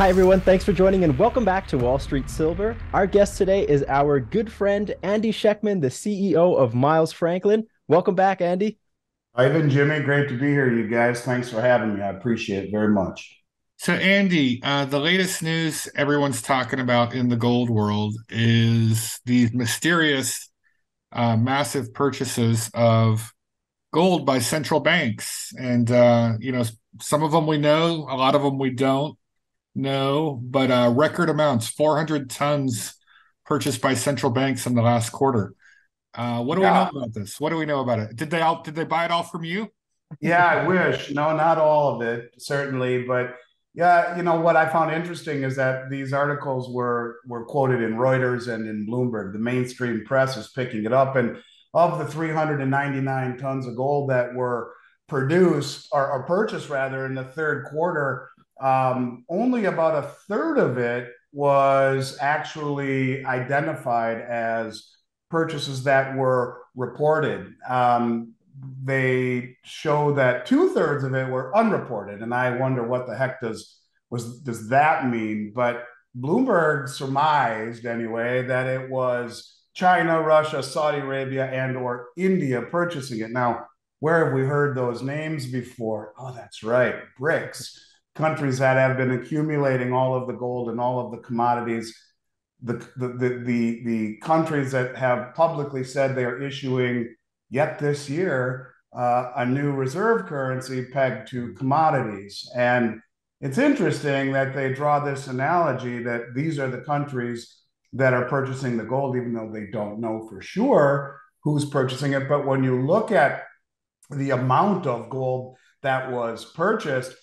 Hi, everyone. Thanks for joining and welcome back to Wall Street Silver. Our guest today is our good friend, Andy Schectman, the CEO of Miles Franklin. Welcome back, Andy. Ivan, Jimmy, great to be here, you guys. Thanks for having me. I appreciate it very much. So, Andy, the latest news everyone's talking about in the gold world is these mysterious, massive purchases of gold by central banks. And, some of them we know, a lot of them we don't know, but record amounts, 400 tons purchased by central banks in the last quarter. What do we know Yeah, about this? What do we know about it? Did they buy it all from you? yeah, I wish. No, not all of it, certainly, but yeah, what I found interesting is that these articles were quoted in Reuters and in Bloomberg. The mainstream press is picking it up, and of the 399 tons of gold that were produced or purchased rather in the third quarter, only about a third of it was actually identified as purchases that were reported. They show that two-thirds of it were unreported, and I wonder what the heck does that mean? But Bloomberg surmised anyway that it was China, Russia, Saudi Arabia, and or India purchasing it. Now, where have we heard those names before? Oh, that's right, BRICs, countries that have been accumulating all of the gold and all of the commodities. The countries that have publicly said they are issuing yet this year a new reserve currency pegged to commodities. And it's interesting that they draw this analogy that these are the countries that are purchasing the gold, even though they don't know for sure who's purchasing it. But when you look at the amount of gold that was purchased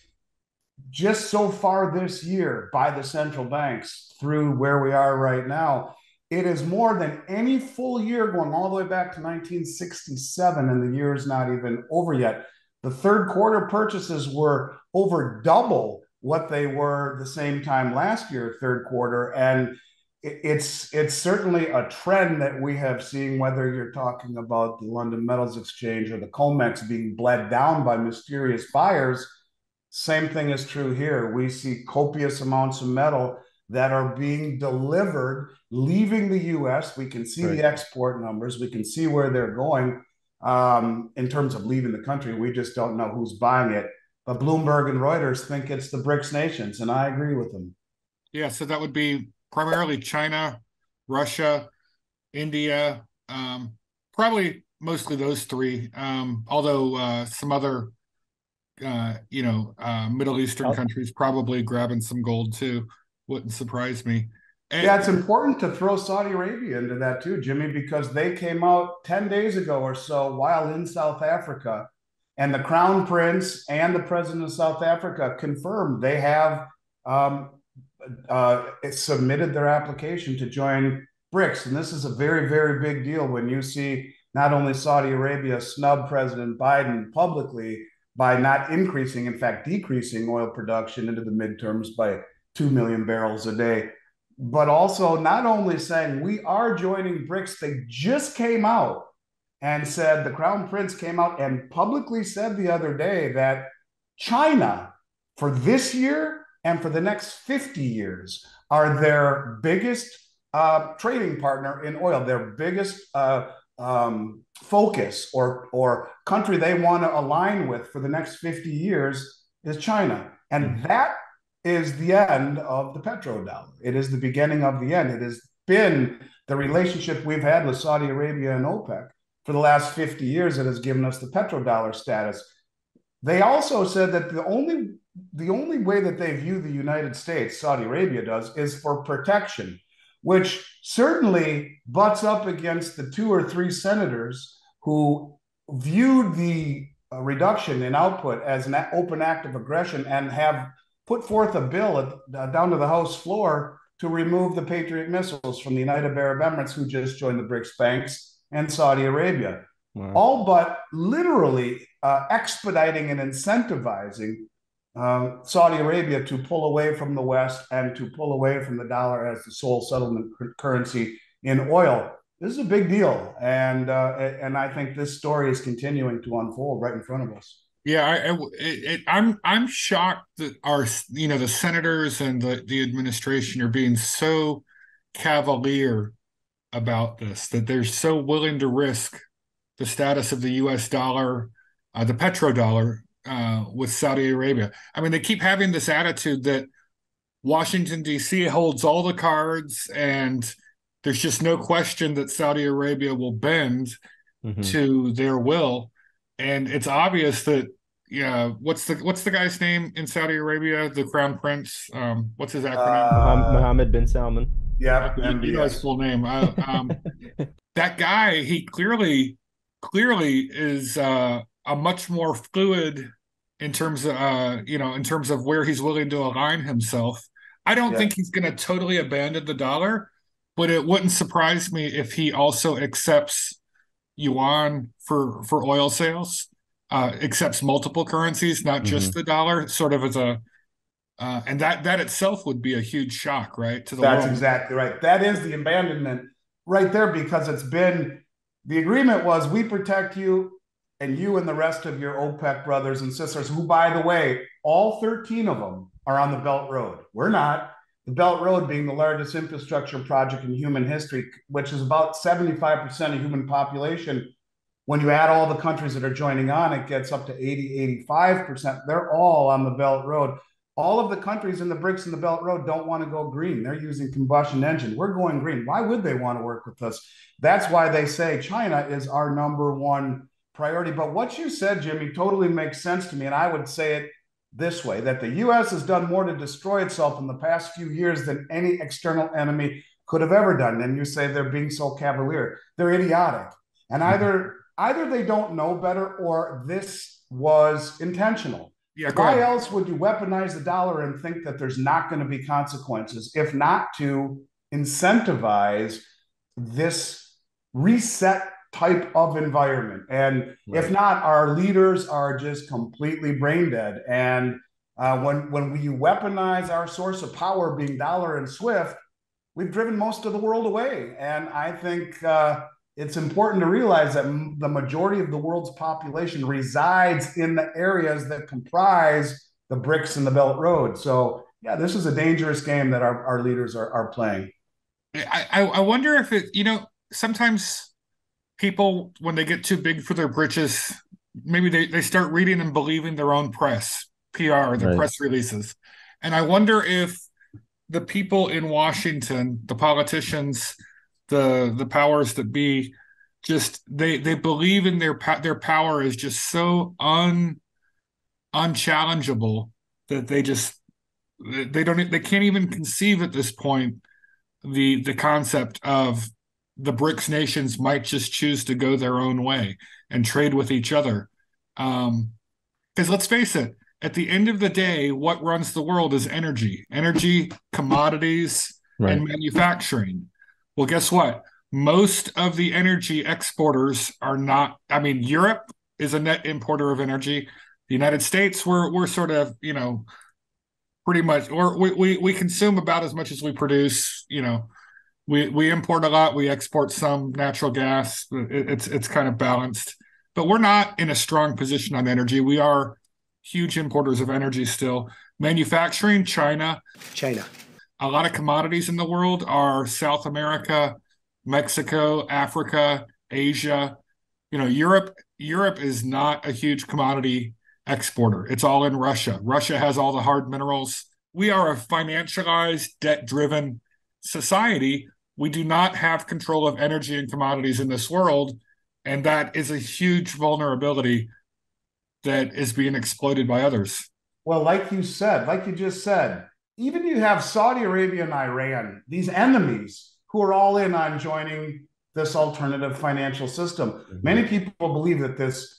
just so far this year by the central banks through where we are right now, it is more than any full year going all the way back to 1967, and the year is not even over yet. The third quarter purchases were over double what they were the same time last year, third quarter. And it's certainly a trend that we have seen, whether you're talking about the London Metals Exchange or the COMEX being bled down by mysterious buyers. Same thing is true here. We see copious amounts of metal that are being delivered, leaving the US. We can see Right. the export numbers. We can see where they're going in terms of leaving the country. We just don't know who's buying it. But Bloomberg and Reuters think it's the BRICS nations, and I agree with them. Yeah, so that would be primarily China, Russia, India, probably mostly those three. Although some other, Middle Eastern Oh, countries probably grabbing some gold too. Wouldn't surprise me. Yeah, And it's important to throw Saudi Arabia into that too, Jimmy, because they came out 10 days ago or so while in South Africa, and the Crown Prince and the President of South Africa confirmed they have um, submitted their application to join BRICS. And this is a very, very big deal when you see not only Saudi Arabia snub President Biden publicly by not increasing, in fact, decreasing oil production into the midterms by 2 million barrels a day, but also not only saying we are joining BRICS, they just came out and said the Crown Prince came out and publicly said the other day that China, for this year and for the next 50 years, are their biggest trading partner in oil, their biggest focus or country they want to align with for the next 50 years is China. And mhm. that is the end of the petrodollar. It is the beginning of the end. It has been the relationship we've had with Saudi Arabia and OPEC for the last 50 years that has given us the petrodollar status. They also said that the only way that they view the United States, Saudi Arabia does, is for protection, which certainly butts up against the two or three senators who viewed the reduction in output as an open act of aggression and have put forth a bill down to the House floor to remove the Patriot missiles from the United Arab Emirates, who just joined the BRICS banks, and Saudi Arabia, Wow. all but literally expediting and incentivizing Saudi Arabia to pull away from the West and to pull away from the dollar as the sole settlement currency in oil. This is a big deal, and I think this story is continuing to unfold right in front of us. Yeah, I'm shocked that our the senators and the administration are being so cavalier about this, that they're so willing to risk the status of the U.S. dollar, the petrodollar, with Saudi Arabia. I mean, they keep having this attitude that Washington, D.C. holds all the cards, and there's just no question that Saudi Arabia will bend Hmm. to their will. And it's obvious that, yeah, what's the guy's name in Saudi Arabia, the crown prince? What's his acronym? Mohammed bin Salman. Yeah, You know his MBS. full name. That guy, he clearly is a much more fluid in terms of in terms of where he's willing to align himself. I don't Yeah, think he's going to totally abandon the dollar, but it wouldn't surprise me if he also accepts yuan for oil sales, accepts multiple currencies, not just Hmm. the dollar, sort of as a and that itself would be a huge shock, right, to the that's world. exactly right. That is the abandonment right there, because it's been the agreement was we protect you and you and the rest of your OPEC brothers and sisters, who, by the way, all 13 of them are on the Belt Road. We're not. The Belt Road being the largest infrastructure project in human history, which is about 75% of human population. When you add all the countries that are joining on, it gets up to 80, 85%. They're all on the Belt Road. All of the countries in the BRICs and the Belt Road don't want to go green. They're using combustion engine. We're going green. Why would they want to work with us? That's why they say China is our number one priority. But what you said, Jimmy, totally makes sense to me. And I would say it this way, that the US has done more to destroy itself in the past few years than any external enemy could have ever done. And you say they're being so cavalier. They're idiotic. And either they don't know better, or this was intentional. Yeah, go Why ahead. else would you weaponize the dollar and think that there's not going to be consequences, if not to incentivize this reset type of environment? And if Right. not, our leaders are just completely brain dead. And when we weaponize our source of power being dollar and Swift, we've driven most of the world away. And I think it's important to realize that the majority of the world's population resides in the areas that comprise the BRICs and the Belt Road. So, yeah, this is a dangerous game that our leaders are playing. I wonder if sometimes people, when they get too big for their britches, maybe they start reading and believing their own press, PR, the Right. press releases. And I wonder if the people in Washington, the politicians, the powers that be, just they believe in their power is just so unchallengeable that they can't even conceive at this point the concept of the BRICS nations might just choose to go their own way and trade with each other. Because let's face it, at the end of the day, what runs the world is energy, commodities, Right. and manufacturing. Well, guess what? Most of the energy exporters are not. I mean, Europe is a net importer of energy. The United States, we're sort of, pretty much, or we consume about as much as we produce. We import a lot, we export some natural gas. It's kind of balanced, but we're not in a strong position on energy. We are huge importers of energy still. Manufacturing, China. A lot of commodities in the world are South America, Mexico, Africa, Asia. Europe is not a huge commodity exporter. It's all in Russia. Russia has all the hard minerals. We are a financialized, debt-driven society. We do not have control of energy and commodities in this world, and that is a huge vulnerability that is being exploited by others. Well, like you said, like you just said, even you have Saudi Arabia and Iran, these enemies who are all in on joining this alternative financial system. Hmm. Many people believe that this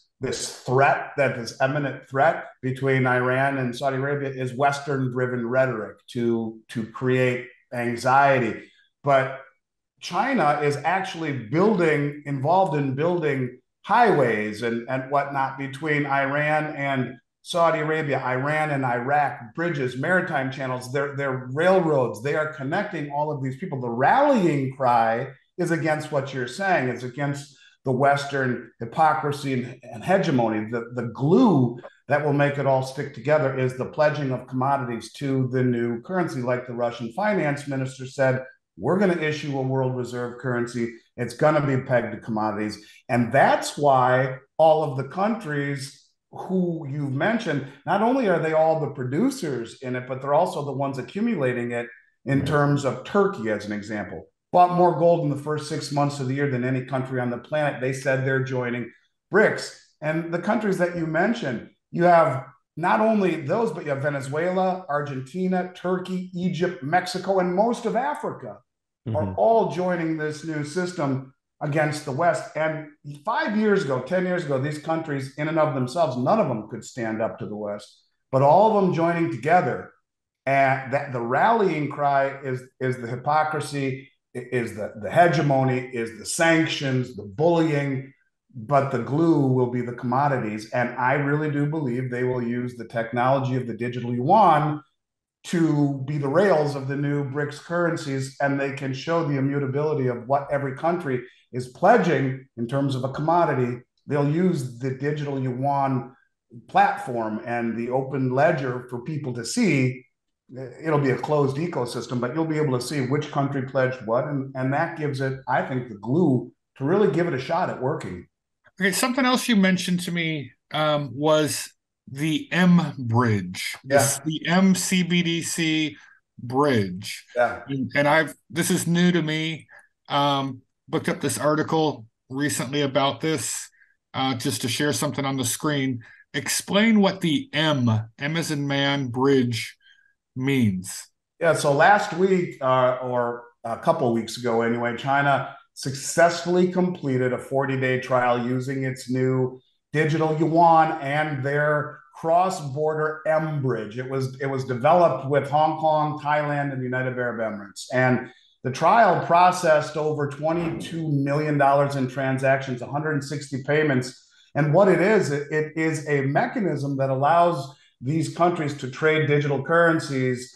imminent threat between Iran and Saudi Arabia is Western-driven rhetoric to create anxiety. But China is actually involved in building highways and whatnot between Iran and Saudi Arabia, Iran and Iraq, bridges, maritime channels, they're railroads. They are connecting all of these people. The rallying cry is against what you're saying. It's against the Western hypocrisy and hegemony, the glue that will make it all stick together is the pledging of commodities to the new currency. Like the Russian finance minister said, we're going to issue a world reserve currency. It's going to be pegged to commodities. And that's why all of the countries who you've mentioned, not only are they all the producers in it, but they're also the ones accumulating it in terms of Turkey, as an example. Bought more gold in the first 6 months of the year than any country on the planet. They said they're joining BRICs. And the countries that you mentioned, you have not only those, but you have Venezuela, Argentina, Turkey, Egypt, Mexico, and most of Africa are all joining this new system against the West. And 5 years ago, 10 years ago, these countries in and of themselves, none of them could stand up to the West, but all of them joining together. And that the rallying cry is the hypocrisy, is the hegemony, is the sanctions, the bullying, but the glue will be the commodities. And I really do believe they will use the technology of the digital yuan to be the rails of the new BRICS currencies, and they can show the immutability of what every country is pledging in terms of a commodity. They'll use the digital yuan platform and the open ledger for people to see. It'll be a closed ecosystem, but you'll be able to see which country pledged what, and that gives it, I think, the glue to really give it a shot at working. Okay, something else you mentioned to me was the mBridge, the MCBDC bridge. Yeah. And this is new to me. Looked up this article recently about this, just to share something on the screen. Explain what the M as in man, bridge means. Yeah, so last week, or a couple of weeks ago anyway, China successfully completed a 40-day trial using its new digital yuan and their cross-border mBridge. It was developed with Hong Kong, Thailand, and the United Arab Emirates. And the trial processed over $22 million in transactions, 160 payments. And what it is a mechanism that allows these countries to trade digital currencies,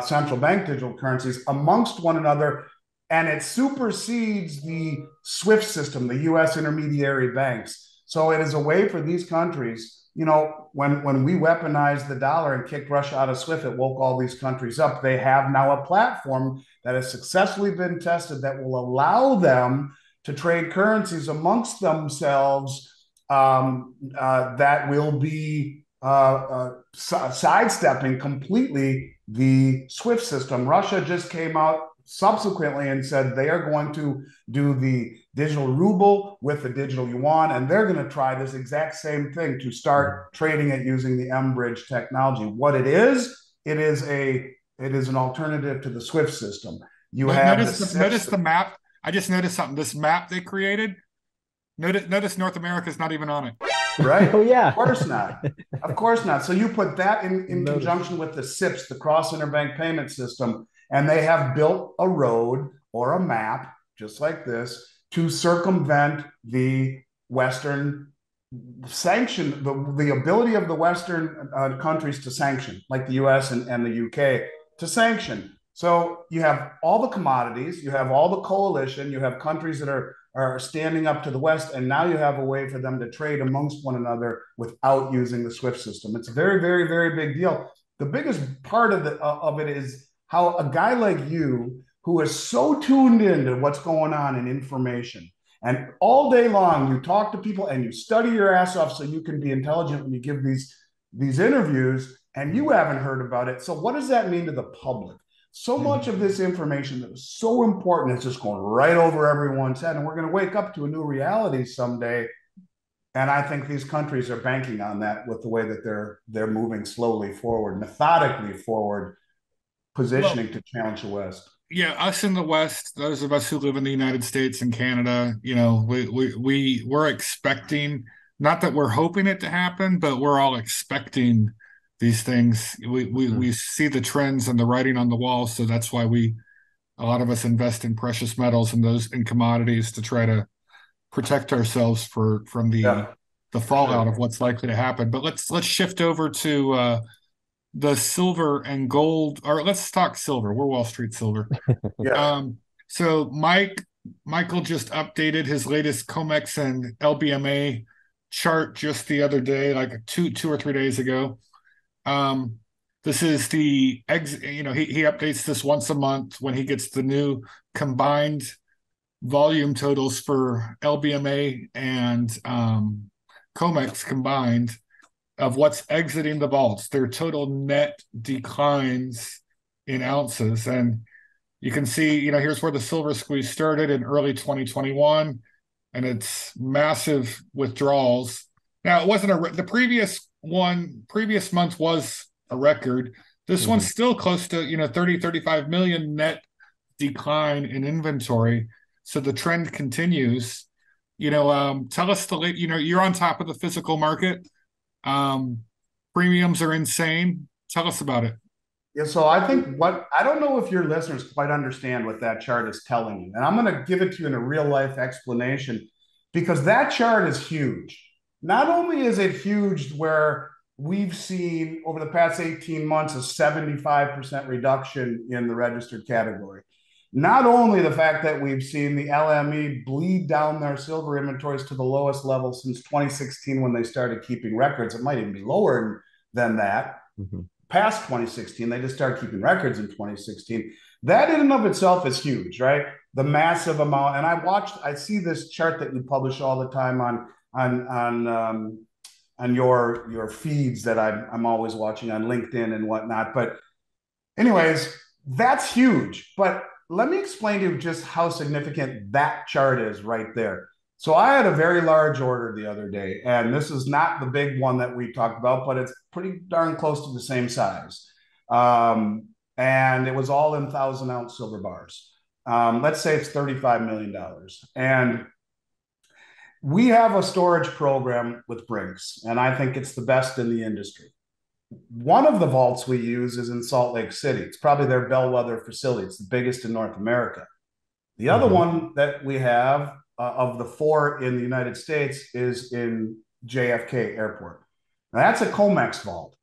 central bank digital currencies, amongst one another. And it supersedes the SWIFT system, the US intermediary banks. So it is a way for these countries, when we weaponized the dollar and kicked Russia out of SWIFT, it woke all these countries up. They have now a platform that has successfully been tested that will allow them to trade currencies amongst themselves, that will be sidestepping completely the SWIFT system. Russia just came out subsequently and said they are going to do the digital ruble with the digital yuan, and they're going to try this exact same thing to start trading it using the mBridge technology. What it is an alternative to the SWIFT system. Notice the map. I just noticed something. This map they created. Notice North America is not even on it. Right? Oh, yeah. Of course not. Of course not. So you put that in conjunction with the CIPS, the cross interbank payment system, and they have built a road or a map, just like this, to circumvent the Western sanction, the ability of the Western countries to sanction, like the US and the UK, to sanction. So you have all the commodities, you have all the coalition, you have countries that are standing up to the West, and now you have a way for them to trade amongst one another without using the SWIFT system. It's a very, very, very big deal. The biggest part of it is how a guy like you, who is so tuned into what's going on in information, and all day long you talk to people and you study your ass off so you can be intelligent when you give these interviews, and you haven't heard about it. So what does that mean to the public? So much of this information that is so important is just going right over everyone's head, and we're going to wake up to a new reality someday. And I think these countries are banking on that with the way that they're moving slowly forward, methodically forward, positioning to challenge the West. Yeah, us in the West, those of us who live in the United States and Canada, we're expecting, not that we're hoping it to happen, but we're all expecting these things. We see the trends and the writing on the wall, so that's why a lot of us invest in precious metals and in commodities to try to protect ourselves from the fallout of what's likely to happen. But let's shift over to the silver and gold, or let's talk silver. We're Wall Street Silver. So Michael just updated his latest COMEX and LBMA chart just the other day, like two or 3 days ago. Um, this is the he updates this once a month when he gets the new combined volume totals for LBMA and COMEX combined of what's exiting the vaults, their total net declines in ounces. And you can see, here's where the Silversqueeze started in early 2021, and it's massive withdrawals. Now, it wasn't the previous month was a record. This one's still close to, 30, 35 million net decline in inventory. So the trend continues. Tell us you're on top of the physical market. Premiums are insane. Tell us about it. Yeah, so I think I don't know if your listeners quite understand what that chart is telling you. And I'm going to give it to you in a real life explanation because that chart is huge. Not only is it huge where we've seen over the past 18 months a 75% reduction in the registered category. Not only the fact that we've seen the LME bleed down their silver inventories to the lowest level since 2016 when they started keeping records. It might even be lower than that. Past 2016, they just started keeping records in 2016. That in and of itself is huge, right? The massive amount. And I see this chart that you publish all the time on your feeds that I'm always watching on LinkedIn and whatnot. But anyways, that's huge. But let me explain to you just how significant that chart is right there. So I had a very large order the other day, and this is not the big one that we talked about, but it's pretty darn close to the same size. And it was all in 1,000-ounce silver bars. Let's say it's $35 million. And we have a storage program with BRICs, and I think it's the best in the industry. One of the vaults we use is in Salt Lake City. It's probably their bellwether facility. It's the biggest in North America. The other one that we have of the 4 in the United States is in JFK Airport. Now, that's a COMEX vault.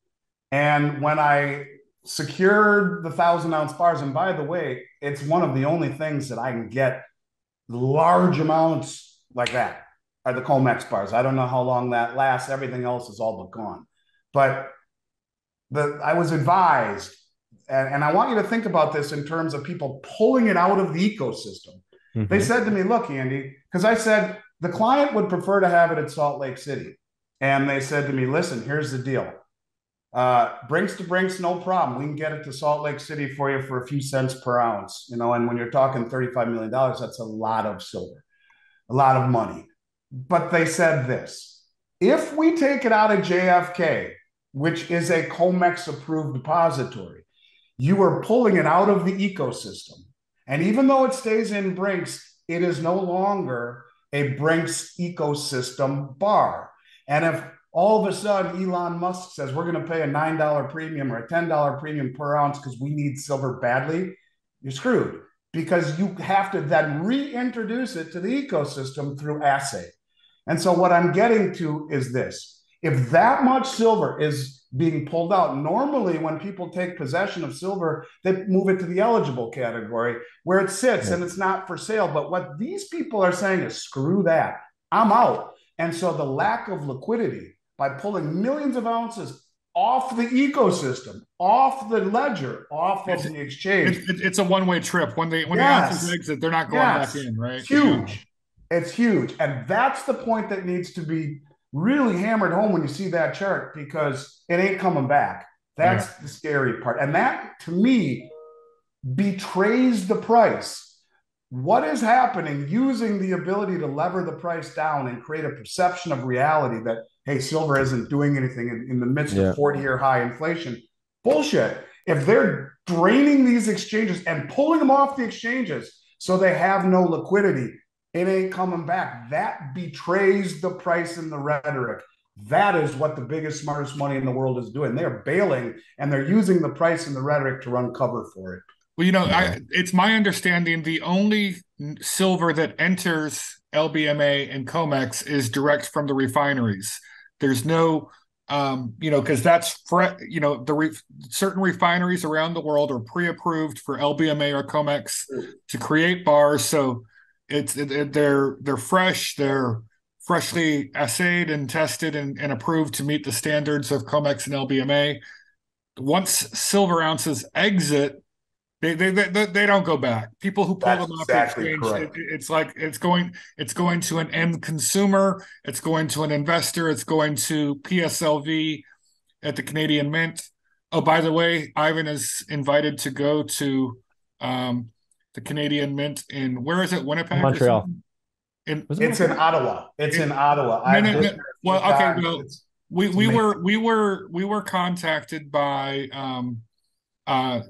And when I secured the 1,000-ounce bars, and by the way, it's one of the only things that I can get large amounts like that are the COMEX bars. I don't know how long that lasts. Everything else is all but gone. But I was advised, and I want you to think about this in terms of people pulling it out of the ecosystem. They said to me, look, Andy, because I said the client would prefer to have it at Salt Lake City. And they said to me, listen, here's the deal. Brinks to Brinks, no problem. We can get it to Salt Lake City for you for a few cents per ounce. And when you're talking $35 million, that's a lot of silver, a lot of money. But they said this, if we take it out of JFK, which is a COMEX approved depository, you are pulling it out of the ecosystem. And even though it stays in Brinks, it is no longer a Brinks ecosystem bar. And if all of a sudden Elon Musk says we're going to pay a $9 premium or a $10 premium per ounce because we need silver badly, you're screwed because you have to then reintroduce it to the ecosystem through assay. And so what I'm getting to is this. If that much silver is being pulled out, normally when people take possession of silver, they move it to the eligible category where it sits and it's not for sale. But what these people are saying is screw that. I'm out. And so the lack of liquidity by pulling millions of ounces off the ecosystem, off the ledger, off of the exchange. It's a one-way trip. When the ounces exit, they're not going back in, right? It's huge. It's huge. And that's the point that needs to be really hammered home when you see that chart because it ain't coming back. That's the scary part. And that, to me, betrays the price. What is happening using the ability to lever the price down and create a perception of reality that, hey, silver isn't doing anything in the midst of 40-year high inflation? Bullshit. If they're draining these exchanges and pulling them off the exchanges so they have no liquidity, it ain't coming back. That betrays the price and the rhetoric. That is what the biggest, smartest money in the world is doing. They're bailing and they're using the price and the rhetoric to run cover for it. Well, it's my understanding the only silver that enters LBMA and COMEX is direct from the refineries. There's no, because that's, certain refineries around the world are pre-approved for LBMA or COMEX to create bars. So they're fresh, they're freshly assayed and tested and approved to meet the standards of COMEX and LBMA. Once silver ounces exit, they don't go back. People who pull That's them off the exactly exchange, correct. it's like it's going to an end consumer, it's going to an investor, it's going to PSLV at the Canadian Mint. Oh, by the way, Ivan is invited to go to the Canadian Mint in, where is it, Winnipeg or Montreal. something? In Was it It's in Montreal? Ottawa. It's in Ottawa. no, I've no, been no. there a few Well, okay, times. well, It's we amazing. were contacted by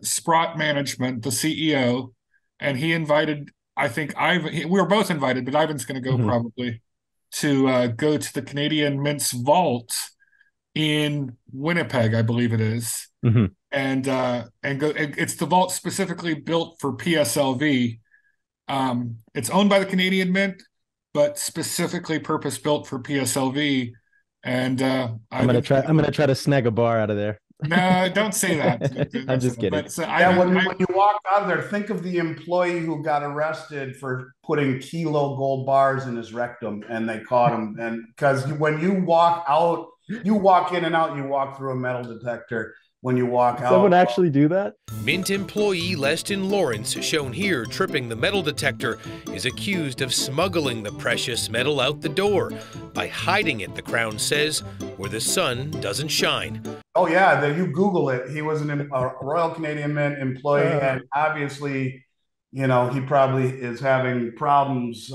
Sprott Management, the CEO, and he invited. I think Ivan. We were both invited, but Ivan's going to go Hmm. probably to go to the Canadian Mint's vault in Winnipeg, I believe it is, Hmm. and go. It's the vault specifically built for PSLV. It's owned by the Canadian Mint, but specifically purpose built for PSLV. And Ivan, I'm gonna try to snag a bar out of there. no, don't say that. I'm Don't say just that. kidding. But so Yeah, Ivan, when you walk out of there, think of the employee who got arrested for putting kilo gold bars in his rectum, and they caught him. And because when you walk out, you walk in and out, you walk through a metal detector. When you walk Did someone out, actually do that? Mint employee Leston Lawrence, shown here tripping the metal detector, is accused of smuggling the precious metal out the door by hiding it, the Crown says, where the sun doesn't shine. oh yeah, you Google it. He was a Royal Canadian Mint employee, Uh, and obviously, he probably is having problems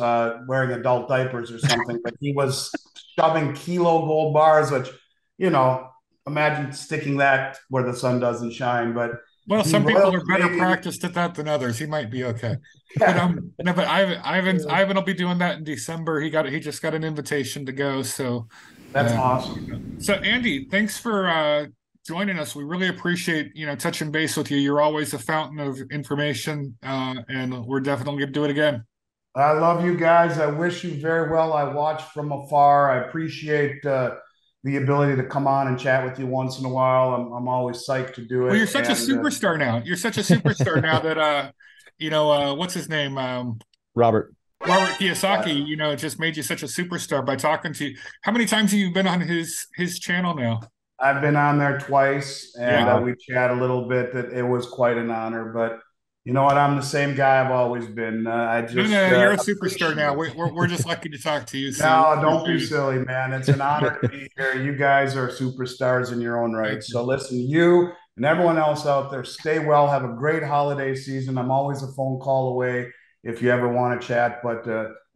wearing adult diapers or something. But he was shoving kilo gold bars, which, you know, imagine sticking that where the sun doesn't shine. But well, the some Royal people are better Canadian, practiced at that than others. He might be okay. But yeah, no, but Ivan will be doing that in December. He just got an invitation to go. So that's awesome. so Andy, thanks for joining us. We really appreciate touching base with you. You're always a fountain of information, and we're definitely gonna do it again. I love you guys. I wish you very well. I watch from afar. I appreciate the ability to come on and chat with you once in a while. I'm always psyched to do Well, you're it. such a And superstar now. You're such a superstar now that what's his name? Robert. Robert Kiyosaki, it just made you such a superstar by talking to you. How many times have you been on his channel now? I've been on there twice, and Yeah. we chat a little bit. That it was quite an honor. But you know what? I'm the same guy I've always been. I No, just no, you're a superstar appreciate now. it. We're just lucky to talk to you. So No, don't be appreciate it. silly, man. It's an honor to be here. You guys are superstars in your own right. Thank you. So listen, you and everyone else out there, stay well. Have a great holiday season. I'm always a phone call away if you ever want to chat. But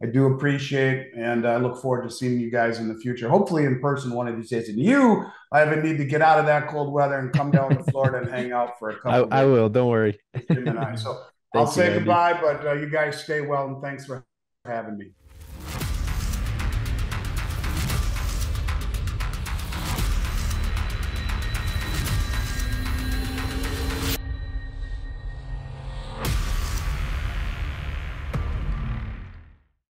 I do appreciate and I look forward to seeing you guys in the future. Hopefully in person one of these days. And you, I even need to get out of that cold weather and come down to Florida and hang out for a couple of I days. will. Don't worry. Jim and I. So I'll Thank you, say Andy. goodbye, but you guys stay well and thanks for having me.